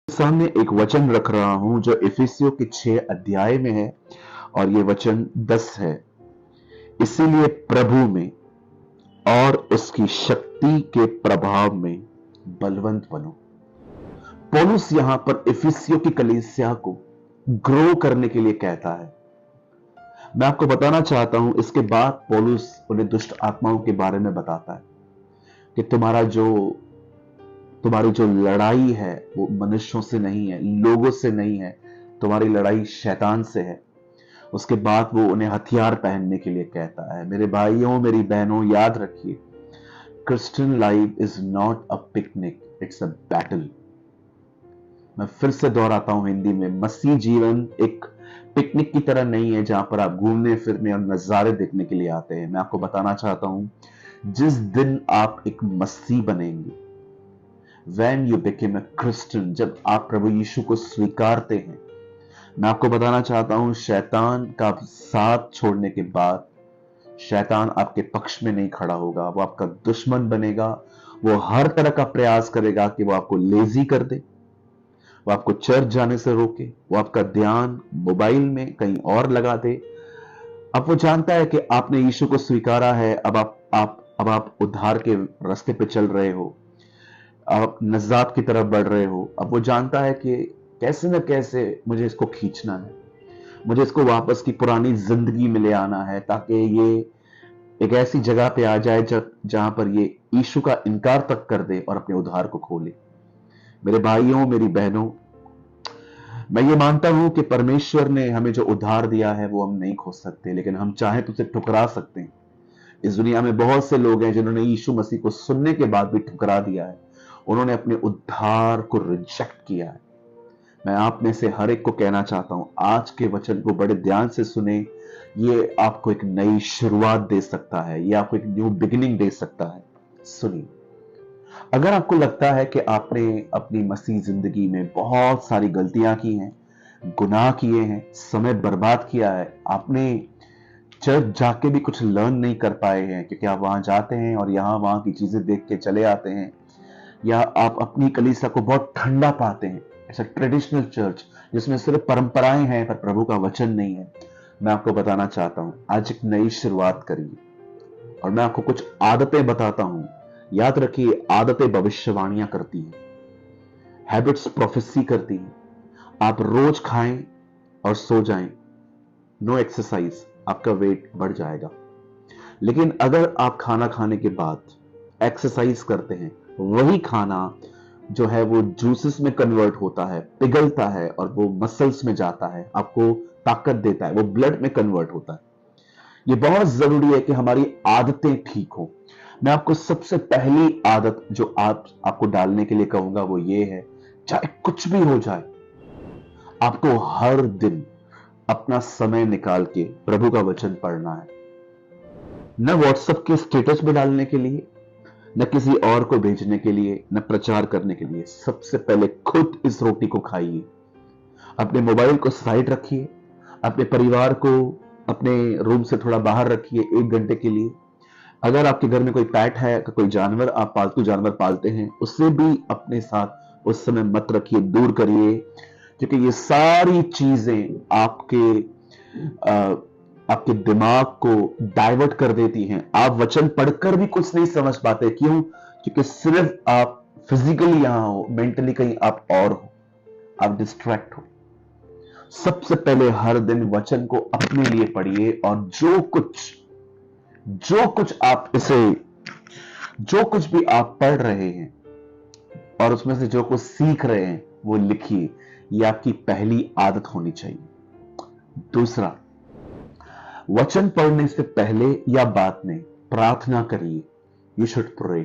सामने एक वचन रख रहा हूं जो इफिसियों के 6 अध्याय में है और ये वचन 10 है। इसीलिए प्रभु में और उसकी शक्ति के प्रभाव में बलवंत बनो। पौलुस यहां पर इफिसियों की कलीसिया को ग्रो करने के लिए कहता है। मैं आपको बताना चाहता हूं, इसके बाद पौलुस उन्हें दुष्ट आत्माओं के बारे में बताता है कि तुम्हारी जो लड़ाई है वो मनुष्यों से नहीं है, लोगों से नहीं है, तुम्हारी लड़ाई शैतान से है। उसके बाद वो उन्हें हथियार पहनने के लिए कहता है। मेरे भाइयों, मेरी बहनों, याद रखिए, Christian life is not a picnic, it's a battle. मैं फिर से दोहराता हूं हिंदी में, मसीह जीवन एक पिकनिक की तरह नहीं है जहां पर आप घूमने फिरने और नजारे देखने के लिए आते हैं। मैं आपको बताना चाहता हूं, जिस दिन आप एक मसीह बनेंगे, When you became a Christian, जब आप प्रभु यीशु को स्वीकारते हैं, मैं आपको बताना चाहता हूं, शैतान का साथ छोड़ने के बाद शैतान आपके पक्ष में नहीं खड़ा होगा, वो आपका दुश्मन बनेगा। वो हर तरह का प्रयास करेगा कि वो आपको लेजी कर दे, वो आपको चर्च जाने से रोके, वो आपका ध्यान मोबाइल में कहीं और लगा दे। अब वो जानता है कि आपने यीशु को स्वीकारा है, अब आप उद्धार के रास्ते पे चल रहे हो, आप नजात की तरफ बढ़ रहे हो। अब वो जानता है कि कैसे न कैसे मुझे इसको खींचना है, मुझे इसको वापस की पुरानी जिंदगी में ले आना है, ताकि ये एक ऐसी जगह पे आ जाए जहां पर ये यीशु का इनकार तक कर दे और अपने उद्धार को खोले। मेरे भाइयों, मेरी बहनों, मैं ये मानता हूं कि परमेश्वर ने हमें जो उद्धार दिया है वो हम नहीं खो सकते, लेकिन हम चाहें तो उसे ठुकरा सकते हैं। इस दुनिया में बहुत से लोग हैं जिन्होंने यीशु मसीह को सुनने के बाद भी ठुकरा दिया है। उन्होंने अपने उद्धार को रिजेक्ट किया है। मैं आप में से हर एक को कहना चाहता हूं, आज के वचन को बड़े ध्यान से सुने। ये आपको एक नई शुरुआत दे सकता है, ये आपको एक न्यू बिगिनिंग दे सकता है। सुनिए, अगर आपको लगता है कि आपने अपनी मसीह जिंदगी में बहुत सारी गलतियां की हैं, गुनाह किए हैं, समय बर्बाद किया है, आपने चर्च जाके भी कुछ लर्न नहीं कर पाए हैं, क्योंकि आप वहां जाते हैं और यहां वहां की चीजें देख के चले आते हैं, या आप अपनी कलीसिया को बहुत ठंडा पाते हैं, ऐसा ट्रेडिशनल चर्च जिसमें सिर्फ परंपराएं हैं पर प्रभु का वचन नहीं है। मैं आपको बताना चाहता हूं, आज एक नई शुरुआत करिए और मैं आपको कुछ आदतें बताता हूं। याद रखिए, आदतें भविष्यवाणियां करती हैं, हैबिट्स प्रोफेसी करती हैं। आप रोज खाएं और सो जाएं, नो एक्सरसाइज, आपका वेट बढ़ जाएगा। लेकिन अगर आप खाना खाने के बाद एक्सरसाइज करते हैं, वही खाना जो है वो जूसेस में कन्वर्ट होता है, पिघलता है और वो मसल्स में जाता है, आपको ताकत देता है, वो ब्लड में कन्वर्ट होता है। ये बहुत जरूरी है कि हमारी आदतें ठीक हो। मैं आपको सबसे पहली आदत जो आपको डालने के लिए कहूंगा वो ये है, चाहे कुछ भी हो जाए, आपको हर दिन अपना समय निकाल के प्रभु का वचन पढ़ना है। न व्हाट्सएप के स्टेटस में डालने के लिए, न किसी और को भेजने के लिए, न प्रचार करने के लिए। सबसे पहले खुद इस रोटी को खाइए, अपने मोबाइल को साइड रखिए, अपने परिवार को अपने रूम से थोड़ा बाहर रखिए 1 घंटे के लिए। अगर आपके घर में कोई पेट है, कोई जानवर, आप पालतू जानवर पालते हैं, उससे भी अपने साथ उस समय मत रखिए, दूर करिए, क्योंकि ये सारी चीजें आपके दिमाग को डाइवर्ट कर देती हैं। आप वचन पढ़कर भी कुछ नहीं समझ पाते। क्यों? क्योंकि सिर्फ आप फिजिकली यहां हो, मेंटली कहीं आप और हो, आप डिस्ट्रैक्ट हो। सबसे पहले हर दिन वचन को अपने लिए पढ़िए और जो कुछ भी आप पढ़ रहे हैं और उसमें से जो कुछ सीख रहे हैं वो लिखिए। ये आपकी पहली आदत होनी चाहिए। दूसरा, वचन पढ़ने से पहले या बाद में प्रार्थना करिए। You should pray.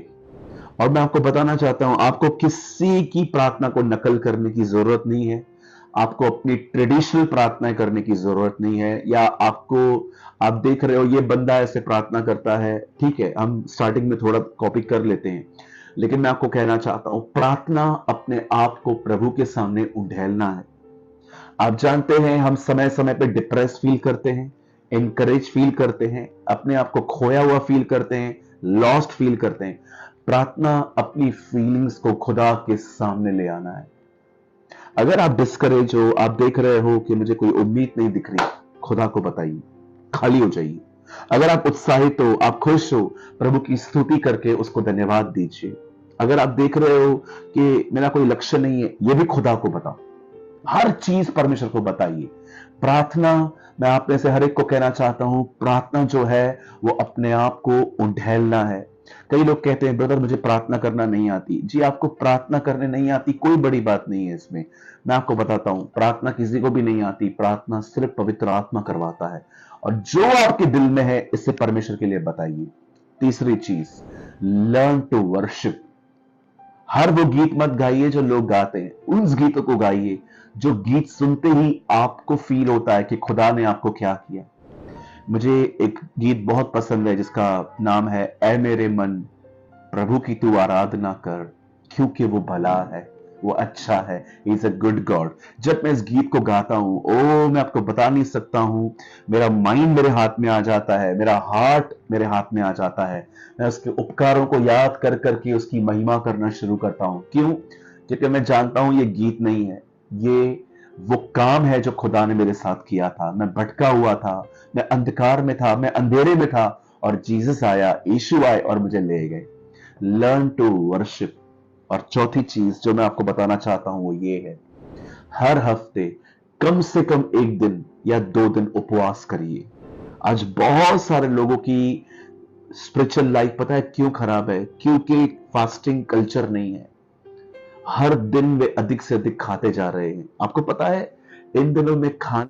और मैं आपको बताना चाहता हूं, आपको किसी की प्रार्थना को नकल करने की जरूरत नहीं है। आपको अपनी ट्रेडिशनल प्रार्थनाएं करने की जरूरत नहीं है। या आप देख रहे हो ये बंदा ऐसे प्रार्थना करता है, ठीक है, हम स्टार्टिंग में थोड़ा कॉपी कर लेते हैं, लेकिन मैं आपको कहना चाहता हूं, प्रार्थना अपने आप को प्रभु के सामने उंडेलना है। आप जानते हैं, हम समय समय पे डिप्रेस फील करते हैं, इनकरेज फील करते हैं, अपने आप को खोया हुआ फील करते हैं, लॉस्ट फील करते हैं। प्रार्थना अपनी फीलिंग्स को खुदा के सामने ले आना है। अगर आप डिस्करेज हो, आप देख रहे हो कि मुझे कोई उम्मीद नहीं दिख रही, खुदा को बताइए, खाली हो जाइए। अगर आप उत्साहित हो, आप खुश हो, प्रभु की स्तुति करके उसको धन्यवाद दीजिए। अगर आप देख रहे हो कि मेरा कोई लक्ष्य नहीं है, यह भी खुदा को बताओ। हर चीज परमेश्वर को बताइए। प्रार्थना, मैं आप में से हर एक को कहना चाहता हूं, प्रार्थना जो है वो अपने आप को उंडेलना है। कई लोग कहते हैं ब्रदर मुझे प्रार्थना करना नहीं आती। जी, आपको प्रार्थना करने नहीं आती, कोई बड़ी बात नहीं है इसमें। मैं आपको बताता हूं, प्रार्थना किसी को भी नहीं आती, प्रार्थना सिर्फ पवित्र आत्मा करवाता है। और जो आपके दिल में है, इससे परमेश्वर के लिए बताइए। तीसरी चीज, लर्न टू वर्शिप। हर वो गीत मत गाइए जो लोग गाते हैं, उन गीतों को गाइए जो गीत सुनते ही आपको फील होता है कि खुदा ने आपको क्या किया। मुझे एक गीत बहुत पसंद है जिसका नाम है ऐ मेरे मन प्रभु की तू आराधना कर, क्योंकि वो भला है, वो अच्छा है, he is a good God. जब मैं इस गीत को गाता हूं, ओ मैं आपको बता नहीं सकता हूं, मेरा माइंड मेरे हाथ में आ जाता है, मेरा हार्ट मेरे हाथ में आ जाता है। मैं उसके उपकारों को याद कर करके उसकी महिमा करना शुरू करता हूं। क्यों? क्योंकि मैं जानता हूं ये गीत नहीं है, ये वो काम है जो खुदा ने मेरे साथ किया था। मैं भटका हुआ था, मैं अंधकार में था, मैं अंधेरे में था, और जीसस आया, यीशु आए और मुझे ले गए। Learn to worship. और चौथी चीज जो मैं आपको बताना चाहता हूं वो ये है, हर हफ्ते कम से कम एक दिन या 2 दिन उपवास करिए। आज बहुत सारे लोगों की स्पिरिचुअल लाइफ पता है क्यों खराब है? क्योंकि फास्टिंग कल्चर नहीं है। हर दिन वे अधिक से अधिक खाते जा रहे हैं। आपको पता है इन दिनों में खाने